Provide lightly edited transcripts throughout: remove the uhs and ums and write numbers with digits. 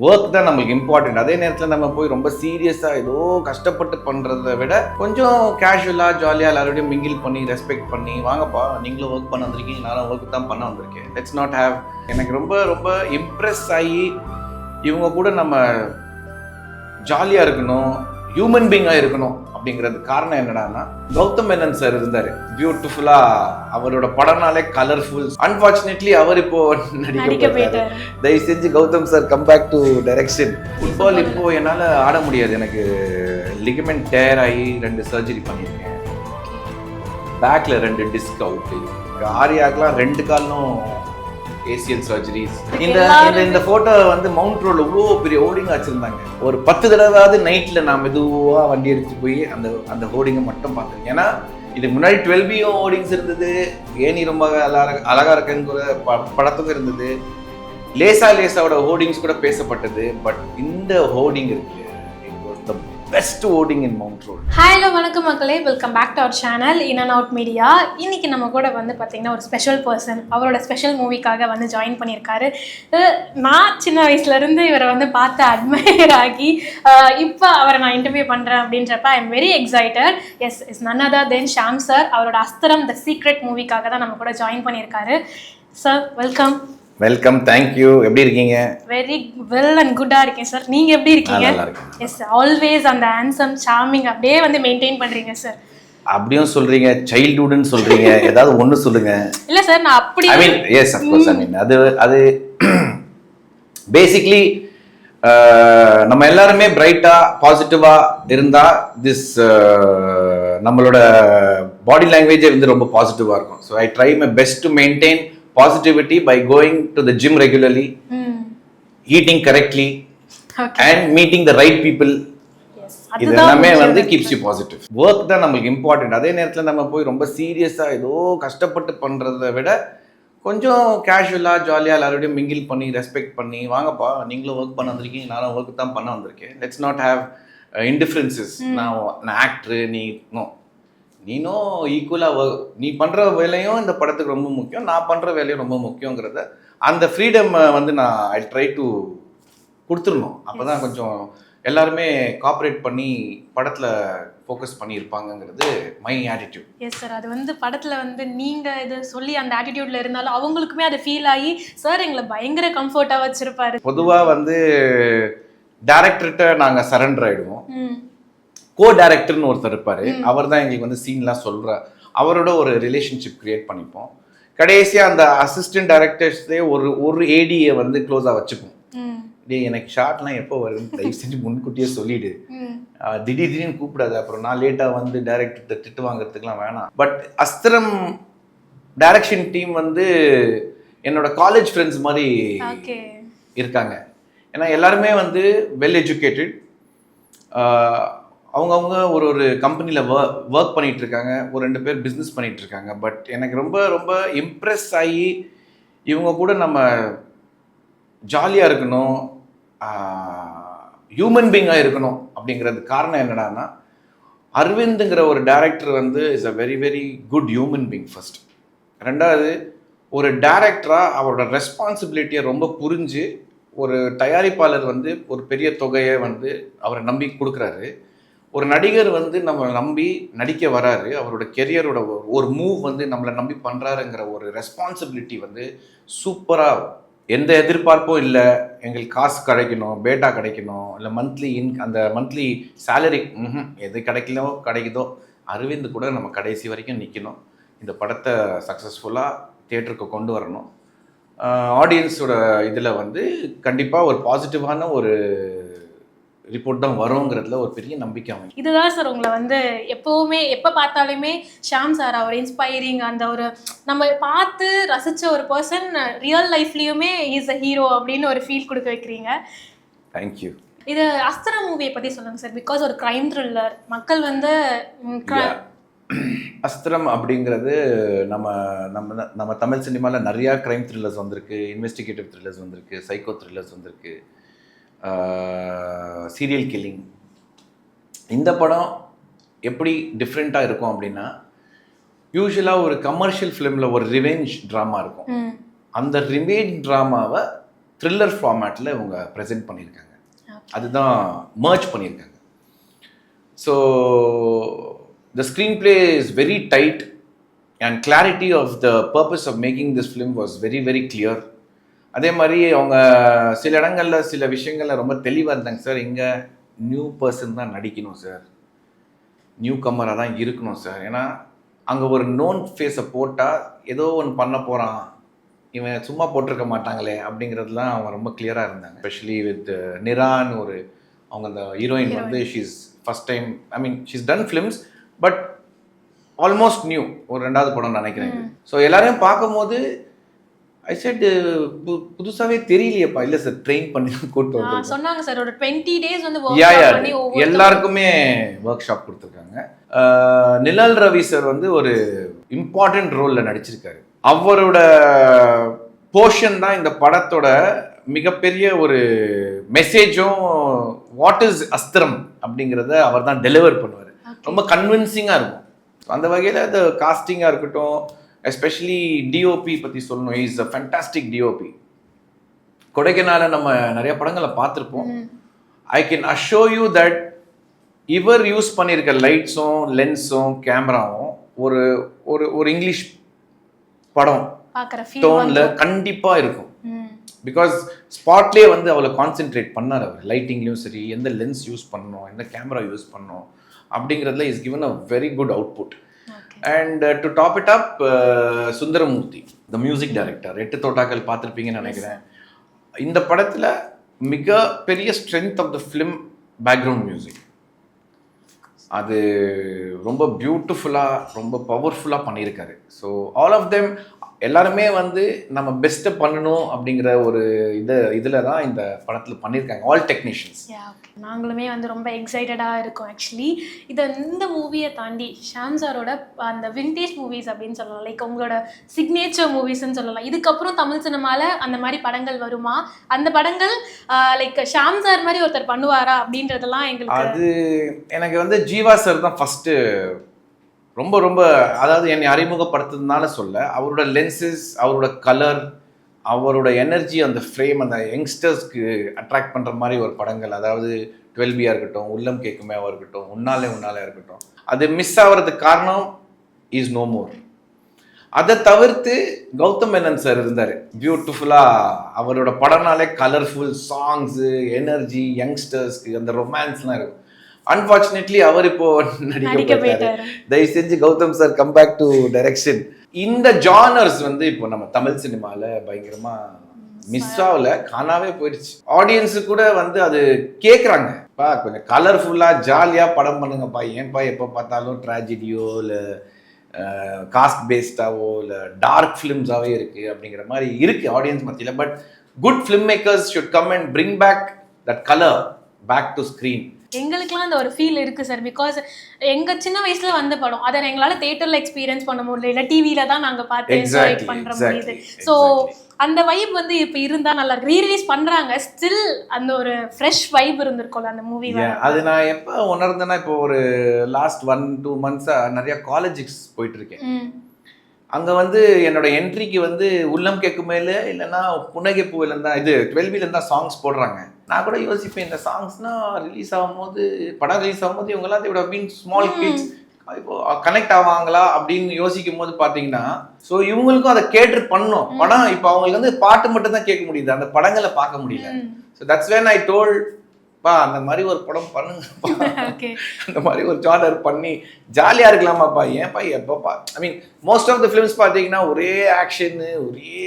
Work தான் நம்மளுக்கு important. அதே நேரத்தில் நம்ம போய் ரொம்ப சீரியஸாக ஏதோ கஷ்டப்பட்டு பண்ணுறதை விட கொஞ்சம் கேஷுவலாக ஜாலியாக எல்லாரோடையும் மிங்கிள் பண்ணி ரெஸ்பெக்ட் பண்ணி வாங்கப்பா நீங்களும் ஒர்க் பண்ண வந்திருக்கீங்க, நானும் ஒர்க் தான் பண்ண வந்திருக்கேன், லெட்ஸ் நாட் ஹேவ். எனக்கு ரொம்ப ரொம்ப இம்ப்ரெஸ் ஆகி இவங்க கூட நம்ம ஜாலியாக இருக்கணும், ஹியூமன் பீங்காக இருக்கணும் அப்படிங்கிறது காரணம் என்னடான்னா, கௌதம் மேனன் சார் இருந்தார் பியூட்டிஃபுல்லா, அவரோட படம்னாலே கலர்ஃபுல். அன்பார்ச்சுனேட்லி அவர் இப்போ நடிக்க போயிட்டாரு. தயவு செஞ்சு Gautham sir come back to direction. Football இப்போ என்னால் ஆட முடியாது, எனக்கு லிகமெண்ட் டேர் ஆகி 2 சர்ஜரி பண்ணியிருக்கேன், பேக்ல 2 டிஸ்க் அவுட்டு, ஆரியாக்கெலாம் 2 காலும் ஏசியல் சர்ஜரிஸ். இந்த போட்டோ வந்து மவுண்ட் ரோட்ல இவ்வளோ பெரிய ஹோர்டிங் வச்சிருந்தாங்க. ஒரு 10 தடவையாவது நைட்ல நான் மெதுவா வண்டி எடுத்து போய் அந்த ஹோர்டிங்கை மட்டும் பார்த்தேன். ஏன்னா இதுக்கு முன்னாடி 12BO ஹோர்டிங்ஸ் இருந்தது, ஏனி ரொம்ப அழகா இருக்குங்கிற படத்துக்கும் இருந்தது, லேசாவோட ஹோர்டிங்ஸ் கூட பேசப்பட்டது. பட் இந்த ஹோர்டிங் இருக்கு, best hoarding in Mount Road. Hi hello வணக்கம் மக்களே, welcome back to our channel In and Out Media. இன்னைக்கு நம்ம கூட வந்து பார்த்தீங்கன்னா ஒரு ஸ்பெஷல் பர்சன் அவரோட ஸ்பெஷல் மூவிக்காக வந்து ஜாயின் பண்ணியிருக்காரு. நான் சின்ன வயசுலேருந்து இவரை வந்து பார்த்து அட்மையர் ஆகி இப்போ அவரை நான் இன்டர்வியூ பண்ணுறேன் அப்படின்றப்ப I am very excited. Is none other than Shaam sir. அவரோட அஸ்திரம் த சீக்ரெட் மூவிக்காக தான் நம்ம கூட ஜாயின் பண்ணியிருக்காரு. Sir welcome. Welcome, thank you. எப்படி இருக்கீங்க? வெரி வெல் அண்ட் குட்டா இருக்கேன் சார். நீங்க எப்படி இருக்கீங்க? எஸ், ஆல்வேஸ் அந்த ஹேண்ட்சம் சார்மிங் அப்படியே வந்து மெயின்டைன் பண்றீங்க சார். அப்படியும் சொல்றீங்க, சைல்ட்ஹுட்னு சொல்றீங்க, ஏதாவது ஒண்ணு சொல்லுங்க. இல்ல சார், நான் அப்படி ஐ மீன் எஸ் ஆஃப் கோர்ஸ், ஐ மீன் அது பேசிக்கலி நம்ம எல்லாருமே பிரைட்டா பாசிட்டிவா இருந்தா திஸ் நம்மளோட பாடி லாங்குவேஜே வந்து ரொம்ப பாசிட்டிவா இருக்கும். So I try my best to maintain positivity by going to the gym regularly, eating correctly, and meeting the right people. இது எல்லாமே வந்து keeps you positive. ஒர்க் தான் நம்மளுக்கு இம்பார்ட்டன்ட். அதே நேரத்தில் நம்ம போய் ரொம்ப சீரியஸாக ஏதோ கஷ்டப்பட்டு பண்ணுறதை விட கொஞ்சம் கேஷுவலாக ஜாலியாக எல்லாரோடையும் மிங்கிள் பண்ணி ரெஸ்பெக்ட் பண்ணி வாங்கப்பா நீங்களும் ஒர்க் பண்ண வந்திருக்கீங்க, நானும் ஒர்க் தான் பண்ண வந்திருக்கேன், லெட்ஸ் நாட் ஹேவ் இன்டிஃபரன்சஸ். நான் ஆக்டரு, நீனும் ஈக்குவலாக நீ பண்ணுற வேலையும் இந்த படத்துக்கு ரொம்ப முக்கியம், நான் பண்ணுற வேலையும் ரொம்ப முக்கியங்கிறத அந்த ஃப்ரீடம் வந்து நான் ஐ ட்ரை டு கொடுத்துடணும். அப்போ தான் கொஞ்சம் எல்லாருமே காப்பரேட் பண்ணி படத்தில் ஃபோக்கஸ் பண்ணியிருப்பாங்கங்கிறது மை ஆட்டிடியூட். எஸ் சார், அது வந்து படத்தில் வந்து நீங்கள் இது சொல்லி அந்த ஆட்டிடியூடில் இருந்தாலும் அவங்களுக்குமே அதை ஃபீல் ஆகி சார் எங்களை பயங்கர கம்ஃபர்ட்டாக வச்சுருப்பாரு. பொதுவாக வந்து டைரக்டர்கிட்ட நாங்கள் சரண்டர் ஆகிடுவோம். கோ டைரக்டர்னு ஒருத்தர் இருப்பார், அவர் தான் எங்களுக்கு வந்து சீன்லாம் சொல்கிறார், அவரோட ஒரு ரிலேஷன்ஷிப் கிரியேட் பண்ணிப்போம். கடைசியாக அந்த அசிஸ்டன்ட் டைரக்டர்ஸே ஒரு ஏடியை வந்து க்ளோஸாக வச்சுப்போம். எனக்கு ஷார்ட்லாம் எப்போ வரும் தயவு செஞ்சு முன்கூட்டியே சொல்லிவிடு, திடீர்னு கூப்பிடாது, அப்புறம் நான் லேட்டாக வந்து டைரக்டர்கிட்ட திட்டு வாங்குறதுக்குலாம் வேணாம். பட் அஸ்திரம் டைரக்ஷன் டீம் வந்து என்னோட காலேஜ் ஃப்ரெண்ட்ஸ் மாதிரி இருக்காங்க. ஏன்னா எல்லாருமே வந்து வெல் எஜுகேட்டட், அவங்கவுங்க ஒரு கம்பெனியில் ஒர்க் பண்ணிகிட்டு இருக்காங்க, ஒரு 2 பேர் பிஸ்னஸ் பண்ணிகிட்டு இருக்காங்க. பட் எனக்கு ரொம்ப ரொம்ப இம்ப்ரெஸ் ஆகி இவங்க கூட நம்ம ஜாலியாக இருக்கணும், ஹியூமன் பீங்காக இருக்கணும் அப்படிங்கிறது காரணம் என்னடான்னா, அரவிந்துங்கிற ஒரு டைரக்டர் வந்து is a very very good human being first. 2வது ஒரு டைரக்டராக அவரோட ரெஸ்பான்சிபிலிட்டியை ரொம்ப புரிஞ்சு ஒரு தயாரிப்பாளர் வந்து ஒரு பெரிய தொகையை வந்து அவரை நம்பி கொடுக்குறாரு. ஒரு நடிகர் வந்து நம்மளை நம்பி நடிக்க வராரு, அவரோட கெரியரோட ஒரு மூவ் வந்து நம்மளை நம்பி பண்ணுறாருங்கிற ஒரு ரெஸ்பான்சிபிலிட்டி வந்து சூப்பராக, எந்த எதிர்பார்ப்பும் இல்லை, எங்களுக்கு காசு கிடைக்கணும், பேட்டா கிடைக்கணும், இல்லை அந்த மந்த்லி சேலரி எது கிடைக்குதோ அரவிந்த் கூட நம்ம கடைசி வரைக்கும் நிற்கணும், இந்த படத்தை சக்ஸஸ்ஃபுல்லாக தியேட்டருக்கு கொண்டு வரணும், ஆடியன்ஸோட இதில் வந்து கண்டிப்பாக ஒரு பாசிட்டிவான ஒரு ரிப்போர்ட் தான் வருங்கிறதுல ஒரு பெரிய நம்பிக்கை அமையும். இதுதான் சார் உங்களை வந்து எப்போவுமே எப்போ பார்த்தாலுமே ஷாம் சார் அவர் இன்ஸ்பைரிங், அந்த ஒரு நம்ம பார்த்து ரசித்த ஒரு பர்சன் ரியல் லைஃப்லேயுமே இஸ் அ ஹீரோ அப்படின்னு ஒரு ஃபீல் கொடுக்க வைக்கிறீங்க. தேங்க்யூ. இது அஸ்திரம் மூவியை பற்றி சொல்லுங்கள் சார். பிகாஸ் ஒரு க்ரைம் த்ரில்லர், மக்கள் வந்து அஸ்திரம் அப்படிங்கிறது நம்ம தமிழ் சினிமாவில் நிறையா க்ரைம் த்ரில்லர்ஸ் வந்திருக்கு, இன்வெஸ்டிகேட்டிவ் த்ரில்லர்ஸ் வந்திருக்கு, சைக்கோ த்ரில்லர்ஸ் வந்திருக்கு, சீரியல் கில்லிங். இந்த படம் எப்படி டிஃப்ரெண்ட்டாக இருக்கும் அப்படின்னா, யூஸ்வலாக ஒரு கமர்ஷியல் ஃபிலிமில் ஒரு ரிவெஞ்ச் ட்ராமா இருக்கும், அந்த ரிவெஞ்ச் ட்ராமாவை த்ரில்லர் ஃபார்மேட்டில் இவங்க ப்ரெசென்ட் பண்ணியிருக்காங்க. அதுதான் மர்ஜ் பண்ணியிருக்காங்க. So the screen play is very tight and clarity of the purpose of making this film was very very clear. அதே மாதிரி அவங்க சில இடங்களில் சில விஷயங்களில் ரொம்ப தெளிவாக இருந்தாங்க. சார் இங்கே நியூ பர்சன் தான் நடிக்கணும் சார், நியூ கம்மராக தான் இருக்கணும் சார். ஏன்னா அங்கே ஒரு நோன் ஃபேஸை போட்டால் ஏதோ ஒன்று பண்ண போகிறான், இவன் சும்மா போட்டிருக்க மாட்டாங்களே அப்படிங்கிறதுலாம் அவங்க ரொம்ப கிளியராக இருந்தாங்க. எஸ்பெஷலி வித் நிரான், ஒரு அவங்க அந்த ஹீரோயின் வந்து she's first time, I mean she's ton films but almost new, ஒரு 2வது படம் நினைக்கிறேன். ஸோ எல்லாரையும் பார்க்கும்போது ஐ செட் புதுசாகவே தெரியலையேப்பா. இல்லை சார், ட்ரெயின் பண்ணி கூப்பிட்டு வந்து சொன்னாங்க சார், ஒரு 20 days வந்து எல்லாருக்குமே ஒர்க் ஷாப் கொடுத்துருக்காங்க. நிழல் ரவி சார் வந்து ஒரு இம்பார்ட்டன்ட் ரோலில் நடிச்சிருக்காரு. அவரோட போர்ஷன் தான் இந்த படத்தோட மிகப்பெரிய ஒரு மெசேஜும், வாட் இஸ் அஸ்திரம் அப்படிங்கிறத அவர் தான் டெலிவர் பண்ணுவார். ரொம்ப கன்வின்சிங்காக இருக்கும். அந்த வகையில் அது காஸ்டிங்காக இருக்கட்டும், எஸ்பெஷலி டிஓபி பற்றி சொல்லணும். Is a fantastic DOP. கொடைக்கானல நம்ம நிறைய படங்களை பார்த்துருப்போம். I can assure you that இவர் யூஸ் பண்ணியிருக்க லைட்ஸும் லென்ஸும் கேமராவும் ஒரு ஒரு ஒரு இங்கிலீஷ் படம் டோனில் கண்டிப்பாக இருக்கும். பிகாஸ் ஸ்பாட்லேயே வந்து அவளை கான்சென்ட்ரேட் பண்ணார் அவர். லைட்டிங்லேயும் சரி, எந்த லென்ஸ் யூஸ் பண்ணணும், எந்த கேமரா யூஸ் பண்ணணும் அப்படிங்கிறதுல is given a very good output. And to top it up, Sundaramurthy the music director, 8 தோட்டாக்கள் பார்த்துருப்பீங்கன்னு நினைக்கிறேன். இந்த படத்தில் மிக பெரிய strength of the film background music. அது ரொம்ப பியூட்டிஃபுல்லாக, ரொம்ப பவர்ஃபுல்லாக பண்ணியிருக்காரு. ஸோ ஆல் ஆஃப் தெம் எல்லாருமே வந்து நம்ம பெஸ்ட்டை பண்ணணும் அப்படிங்கிற ஒரு இதில் தான் இந்த படத்தில் பண்ணியிருக்காங்க, ஆல் டெக்னீஷியன்ஸ். நாங்களுமே வந்து ரொம்ப எக்ஸைட்டடாக இருக்கோம். ஆக்சுவலி இந்த மூவியை தாண்டி ஷாம் சாரோட அந்த விண்டேஜ் மூவிஸ் அப்படின்னு சொல்லலாம், லைக் உங்களோட சிக்னேச்சர் மூவிஸ்ன்னு சொல்லலாம். இதுக்கப்புறம் தமிழ் சினிமாவில் அந்த மாதிரி படங்கள் வருமா? அந்த படங்கள் லைக் ஷாம் சார் மாதிரி ஒருத்தர் பண்ணுவாரா அப்படின்றதெல்லாம் எங்களுக்கு அது எனக்கு வந்து ஜீவா சார் தான் ஃபஸ்ட்டு ரொம்ப ரொம்ப, அதாவது என்னை அறிமுகப்படுத்துறதுனால சொல்ல, அவரோட லென்சஸ், அவரோட கலர், அவரோட எனர்ஜி, அந்த ஃப்ரேம், அந்த யங்ஸ்டர்ஸ்க்கு அட்ராக்ட் பண்ணுற மாதிரி ஒரு படங்கள், அதாவது 12B இருக்கட்டும், உள்ளம் கேட்குமேவாக இருக்கட்டும், உன்னாலே இருக்கட்டும், அது மிஸ் ஆகிறதுக்கு காரணம் இஸ் நோ மோர். அதை தவிர்த்து கௌதம் மேனன் சார் இருந்தார். பியூட்டிஃபுல்லாக அவரோட படம்னாலே கலர்ஃபுல் சாங்ஸு, எனர்ஜி, யங்ஸ்டர்ஸ்க்கு அந்த ரொமான்ஸ்லாம் இருக்கும். அன்பார்ச்சுனேட்லி அவர் இப்போ நடிக்க போயிட்டாரு. தயவு செஞ்சு Gautham sir come back to direction. இந்த ஜானர்ஸ் வந்து இப்போ நம்ம தமிழ் சினிமாவில் பயங்கரமா மிஸ் ஆகல, காணாவே போயிடுச்சு. ஆடியன்ஸு கூட வந்து அது கேட்குறாங்க, பா கொஞ்சம் கலர்ஃபுல்லாக ஜாலியாக படம் பண்ணுங்கப்பா, ஏன்ப்பா எப்போ பார்த்தாலும் ட்ராஜடியோ இல்லை காஸ்ட் பேஸ்டாவோ இல்லை டார்க் ஃபிலிம்ஸாகவே இருக்குது அப்படிங்கிற மாதிரி இருக்குது ஆடியன்ஸ் மத்தியில். But good film makers should come and bring back that colour back to screen. எங்களுக்குலாம் அந்த ஒரு ஃபீல் இருக்குது சார். பிகாஸ் எங்கள் சின்ன வயசில் வந்த படம் அதை எங்களால் தேட்டரில் எக்ஸ்பீரியன்ஸ் பண்ண முடியல, இல்லை டிவியில் தான் நாங்கள் பார்த்து என்ஜாய் பண்ணுற முடியுது. ஸோ அந்த வைப் வந்து இப்போ இருந்தால் நல்லா இருக்கு. ரீரிலீஸ் பண்ணுறாங்க, ஸ்டில் அந்த ஒரு ஃப்ரெஷ் வைப் இருந்திருக்கும்ல அந்த மூவி. அது நான் எப்போ உணர்ந்தேன்னா, இப்போ ஒரு லாஸ்ட் 1-2 மந்த்ஸாக நிறையா காலேஜஸ் போயிட்டு இருக்கேன். அங்கே வந்து என்னோட என்ட்ரிக்கு வந்து உள்ளம் கேட்கும் மேலே இல்லைன்னா புன்னகை பூவிலேருந்து தான், இது 12Bலேருந்து தான் சாங்ஸ் போடுறாங்க. நான் கூட யோசிப்பேன், இந்த சாங்ஸ்னால் ரிலீஸ் ஆகும்போது, படம் ரிலீஸ் ஆகும்போது இவங்க எல்லாத்தையும் விட மீன் ஸ்மால் கிட்ஸ் இப்போ கனெக்ட் ஆவாங்களா அப்படின்னு யோசிக்கும் போது பார்த்தீங்கன்னா, ஸோ இவங்களுக்கும் அதை கேட்டு பண்ணணும். படம் இப்போ அவங்களுக்கு வந்து பாட்டு மட்டும் தான் கேட்க முடியுது, அந்த படங்களை பார்க்க முடியல. So that's van I told, பா அந்த மாதிரி ஒரு படம் பண்ணுங்கப்பா, அந்த மாதிரி ஒரு ஜானர் பண்ணி ஜாலியாக இருக்கலாமாப்பா, ஏன்ப்பா எப்பப்பா. I mean most of the films பார்த்தீங்கன்னா ஒரே ஆக்ஷனு, ஒரே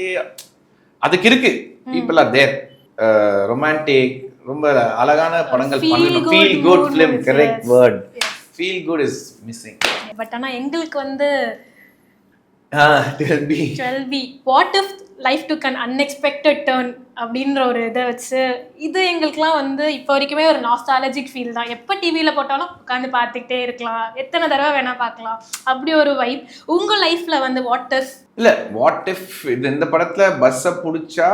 அதுக்கு இருக்கு, பீப்புள் ஆர் தேர், ரொமான்டிக், ரொம்ப அழகான படங்கள் பண்ணணும். Feel good film, correct word, feel good is missing. But ஆனால் எங்களுக்கு வந்து 12B what if life took an unexpected turn அப்படின்ற ஒரு இதை வச்சு, இது எங்களுக்குலாம் வந்து இப்போ வரைக்குமே ஒரு நாஸ்டாலஜிக் ஃபீல் தான். எப்போ டிவியில் போட்டாலும் உட்காந்து பார்த்துக்கிட்டே இருக்கலாம், எத்தனை தடவை வேணால் பார்க்கலாம், அப்படி ஒரு வைப். உங்கள் லைஃப்பில் வந்து வாட் இஃப் இல்லை, வாட் இஃப் இந்த படத்தில் பஸ்ஸை பிடிச்சா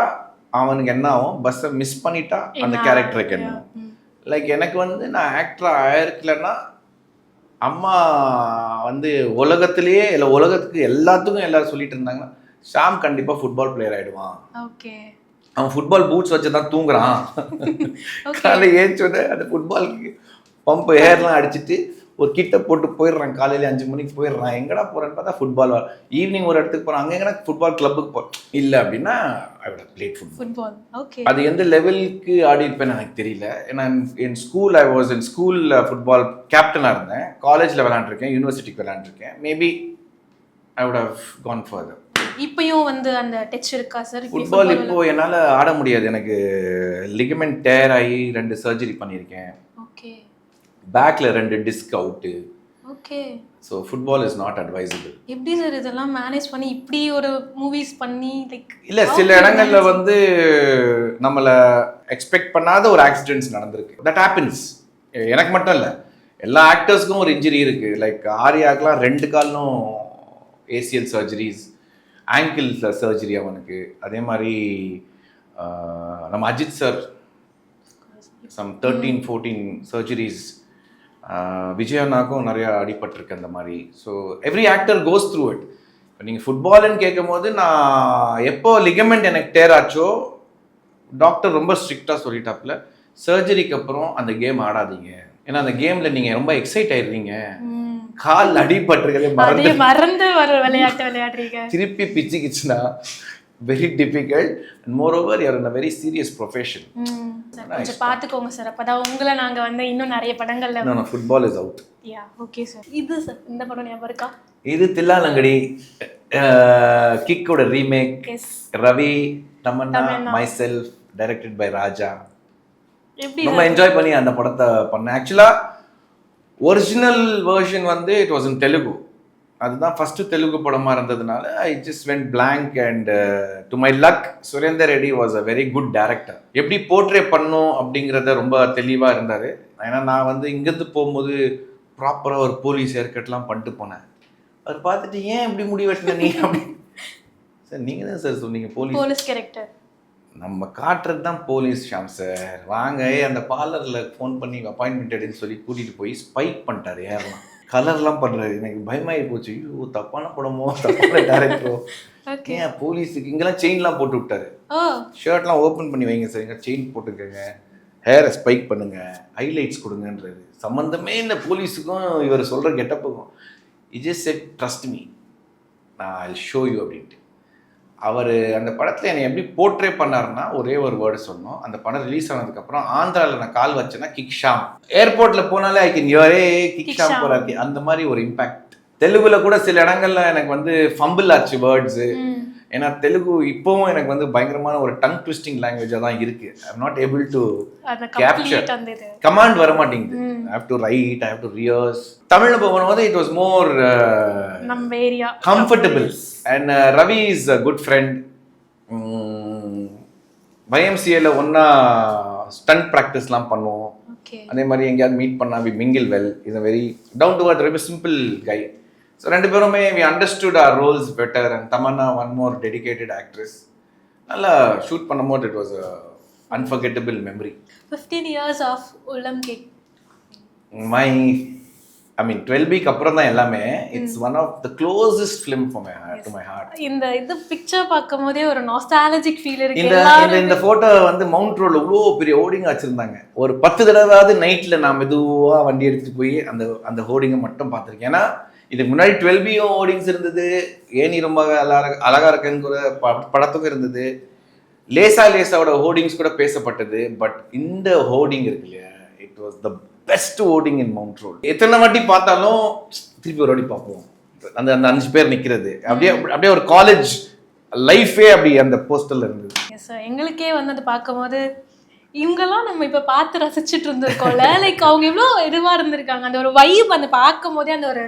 அவனுக்கு என்ன ஆகும், பஸ்ஸை மிஸ் பண்ணிட்டா அந்த கேரக்டருக்கு என்ன ஆகும். லைக் எனக்கு வந்து நான் ஆக்டராக ஆயிருக்கலன்னா, அம்மா வந்து உலகத்திலேயே இல்லை உலகத்துக்கு எல்லாத்துக்கும் எல்லாரும் சொல்லிட்டு இருந்தாங்கன்னா, ஷாம் கண்டிப்பாக ஃபுட்பால் பிளேயர் ஆகிடுவான். ஓகே, அவன் ஃபுட்பால் பூட்ஸ் வச்சு தான் தூங்குறான். காலையில் ஏஞ்சோடனே அந்த ஃபுட்பாலுக்கு பம்பு ஏர்லாம் அடிச்சுட்டு ஒரு கிட்ட போட்டு போயிடுறான். காலையில் 5 மணிக்கு போயிடுறான். எங்கடா போகிறேன்னு பார்த்தா ஃபுட்பால் ஈவினிங் ஒரு இடத்துக்கு போகிறான். அங்கே எங்கன்னா ஃபுட்பால் கிளப்புக்கு இல்லை அப்படின்னா ஐ பிளேட் ஃபுட்பால். ஓகே, அது எந்த லெவலுக்கு ஆடி இருப்பேன்னு எனக்கு தெரியல. ஏன்னா என் school I was in school football கேப்டனாக இருந்தேன். காலேஜில் விளையாண்டுருக்கேன், யூனிவர்சிட்டிக்கு விளையாண்டுருக்கேன். Maybe I would have gone further. இப்பயும் வந்து அந்த டச் இருக்கா சார்? ஃபுட்பால் இப்போ என்னால் ஆட முடியாது. எனக்கு லிகமெண்ட் டேர் ஆகி 2 சர்ஜரி பண்ணியிருக்கேன். ஓகே, பேக்ல 2 disk out. Okay, so football is not advisable. எப்படி சார் இதெல்லாம் மேனேஜ் பண்ணி இப்படி ஒரு மூவிஸ் பண்ணி லைக்? இல்லை, சில இடங்கள்ல வந்து நம்மளை எக்ஸ்பெக்ட் பண்ணாத ஒரு ஆக்சிடென்ட்ஸ் நடந்திருக்கு. That happens. எனக்கு மட்டும் இல்லை, எல்லா ஆக்டர்ஸ்க்கும் ஒரு இன்ஜுரி இருக்கு. லைக் ஆர்யாக்கெலாம் 2 காலும் ஏசிஎல் சர்ஜரிஸ், ஆங்கிள் சர்ஜரி அவனுக்கு. அதே மாதிரி நம்ம அஜித் சார் சம் 13-14 சர்ஜரிஸ். விஜயனாக்கும் நிறையா அடிபட்டிருக்கு அந்த மாதிரி. So every actor goes through it. இப்போ நீங்கள் ஃபுட்பால்னு கேட்கும் போது நான் எப்போ லிகமெண்ட் எனக்கு டேர் ஆச்சோ டாக்டர் ரொம்ப ஸ்ட்ரிக்டாக சொல்லிட்டாப்புல, சர்ஜரிக்கு அப்புறம் அந்த கேம் ஆடாதீங்க. ஏன்னா அந்த கேமில் நீங்கள் ரொம்ப எக்ஸைட் ஆயிடுறீங்க, கால் அடிபட்டிருக்கதே மறந்து வர விளையாட்டு விளையாடுறீங்க, திருப்பி பிச்சுக்கிச்சுன்னா very difficult. And moreover you are in a very serious profession. கொஞ்சம் பார்த்துக்கோங்க சார். அப்பதான் உங்களை நாங்கள் வந்து இன்னும் நிறைய படங்கள்ல. No football is out. Yeah, okay sir. இது சார் இந்த படம் ஞாபகம் இருக்கா? இது தில்லாலங்கடி கிக்கோட remake. Ravi, Tamannaah, myself, directed by Raja. ரொம்ப என்ஜாய் பண்ணி அந்த படத்தை பண்ணேன். ஆக்சுவலாக ஒரிஜினல் வெர்ஷன் வந்து இட் வாஸ் இன் தெலுங்கு. அதுதான் ஃபர்ஸ்ட் தெலுங்கு படமாக இருந்ததுனால I just went blank. And to my luck Surender Reddy was a very good director. எப்படி போர்ட்ரே பண்ணும் அப்படிங்கிறத ரொம்ப தெளிவாக இருந்தார். ஏன்னா நான் வந்து இங்கேருந்து போகும்போது ப்ராப்பராக ஒரு போலீஸ் ஏர்கட்லாம் பண்ணிட்டு போனேன். அவர் பார்த்துட்டு ஏன் இப்படி முடி வெட்டின நீ அப்படி. சார் நீங்கள் தான் சார் சொன்னீங்க போலீஸ் கேரக்டர். நம்ம காட்டுறது தான் போலீஸ் ஷாம் சார். வாங்க அந்த பார்லரில் ஃபோன் பண்ணி அப்பாயின்மெண்ட் எடுன்னு சொல்லி கூட்டிகிட்டு போய் ஸ்பைக் பண்ணிட்டாரு. ஏறலாம் கலர்லாம் பண்ணுறாரு. எனக்கு பயமாகி போச்சு. ஐயோ தப்பான படமோ, தப்பான டேரக்டரோ. ஏன் போலீஸுக்கு இங்கெல்லாம் செயின்லாம் போட்டு விட்டாரு. ஷர்ட்லாம் ஓப்பன் பண்ணி வைங்க சார், இங்கே செயின் போட்டுக்கோங்க, ஹேரை ஸ்பைக் பண்ணுங்க, ஹைலைட்ஸ் கொடுங்கன்றது. சம்மந்தமே இல்லை போலீஸுக்கும் இவர் சொல்கிற கெட்டப்புக்கும். It just set trust me, நான் ஐ ஷோ யூ அப்படின்ட்டு. அவர் அந்த படத்தில் என்னை எப்படி போர்ட்ரே பண்ணாருன்னா ஒரே ஒரு வேர்டு சொன்னோம். அந்த படம் ரிலீஸ் ஆனதுக்கப்புறம் ஆந்திராவில் நான் கால் வச்சேன்னா கிக் ஷாம். ஏர்போர்ட்டில் போனாலே ஐ கேன் யோரே கிக் ஷாம் போகிறாரு. அந்த மாதிரி ஒரு இம்பேக்ட். தெலுங்குல கூட சில இடங்கள்ல எனக்கு வந்து ஃபம்பிள் ஆச்சு வேர்ட்ஸு. ஏன்னா தெலுங்கு இப்போவும் எனக்கு வந்து பயங்கரமான ஒரு டங் ட்விஸ்டிங் லாங்குவேஜாக தான் இருக்குது. I am not able to capture. Command வர மாட்டேங்குது. I have to write, I have to rehearse. தமிழில் போகும்போது it was more comfortable. And Ravi is a good friend. YMCAல ஒன்றா ஸ்டண்ட் ப்ராக்டிஸ்லாம் பண்ணுவோம். அதே மாதிரி எங்கேயாவது மீட் பண்ணால் we mingle well. Is a very down to earth, very simple guy. So 2 பேருமே we understood our roles better. and Tamanna, one more dedicated actress. நல்லா ஷூட் பண்ணும்போது it was a unforgettable memory. 15 years of Ullam Cake. I mean 12Bக்கு அப்புறம் தான் எல்லாமே. It's one of the closest film for my heart, to my heart. இந்த picture பார்க்கும்போதே ஒரு nostalgic feel இருக்கு. இந்த போட்டோ வந்து மவுண்ட் ரோட்ல இவ்வளோ பெரிய ஹோர்டிங் வச்சிருந்தாங்க. ஒரு 10 தடவையாவது நைட்ல நான் மெதுவாக வண்டி எடுத்துட்டு போய் அந்த ஹோர்டிங்கை மட்டும் பார்த்துருக்கேன். ஏன்னா இதுக்கு முன்னாடி 12Bயும் ஹோர்டிங்ஸ் இருந்தது, ஏனி ரொம்ப அழகா இருக்குங்கிற படத்துக்கும் இருந்தது, லேசாவோட ஹோர்டிங்ஸ் கூட பேசப்பட்டது. பட் இந்த ஹோர்டிங் இருக்கு இல்லையா, it was the best hoarding in Mount road. எத்தனை வாட்டி பார்த்தாலும் திருப்பி ஒரு வாட்டி பார்ப்போம். அந்த 5 பேர் நிற்கிறது அப்படியே ஒரு காலேஜ் லைஃபே அப்படி அந்த போஸ்டர்ல இருந்தது. எங்களுக்கே வந்து அதை பார்க்கும்போது இவங்கெல்லாம் நம்ம இப்போ பார்த்து ரசிச்சுட்டு இருந்திருக்கோம்ல, லைக் அவங்க எவ்வளோ இதுவாக இருந்திருக்காங்க. அந்த ஒரு வைப் அந்த பார்க்கும் போதே அந்த ஒரு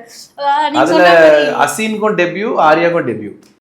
அசீனுக்கும் டெபியூ, ஆர்யாக்கும் டெபியூ.